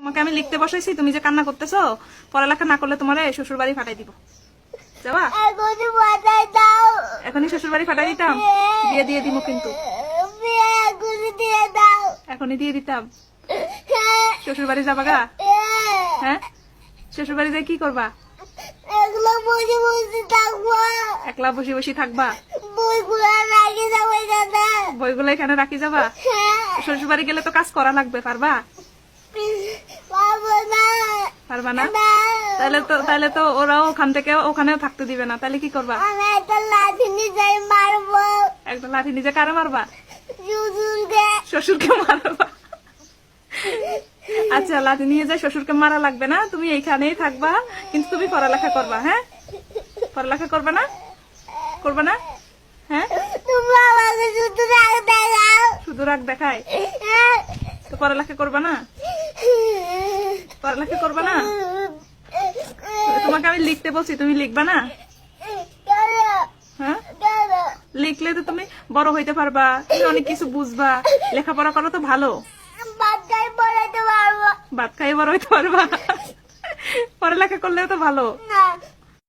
তোমাকে আমি লিখতে বসাইছি, তুমি যে কান্না করতেছো, পড়ালেখা না করলে তোমার শ্বশুর বাড়ি ফাটাই দিব। যাবা? এখনই শ্বশুর বাড়ি ফাটাই দিতাম, বিয়ে দিয়ে দিব কিন্তু, এখনই দিয়ে দিতাম। শ্বশুর বাড়ি যাবা গা? হ্যাঁ, শ্বশুর বাড়ি যাই কি করবা? একলা বসে বসে থাকবা? বইগুলো এখানে রাখি যাবা? শ্বশুর বাড়ি গেলে তো কাজ করা লাগবে, পারবা? পারবা না? তাহলে তো ওরাও ওখান থেকে ওখানেও থাকতে দিবে না, তাহলে কি করবা? একটা লাঠি নিজে কারে মারবা? শ্বশুরকে মারবা। আচ্ছা, লাঠি নিয়ে যায়, শ্বশুরকে মারা লাগবে না, তুমি এইখানেই থাকবা, কিন্তু তুমি পড়ালেখা করবা। হ্যাঁ, পড়ালেখা করবা না? করবা না? হ্যাঁ, শুধু রাগ দেখায় তো পড়ালেখা করবা না? পড়ালেখা করবা না? তোমাকে আমি লিখতে বলছি, তুমি লিখবা না? হ্যাঁ, লিখলে তো তুমি বড় হইতে পারবা, তুমি অনেক কিছু বুঝবা, লেখাপড়া করো তো ভালো, ভাত খাই বড় হইতে পারবা, পড়ালেখা করলেও তো ভালো।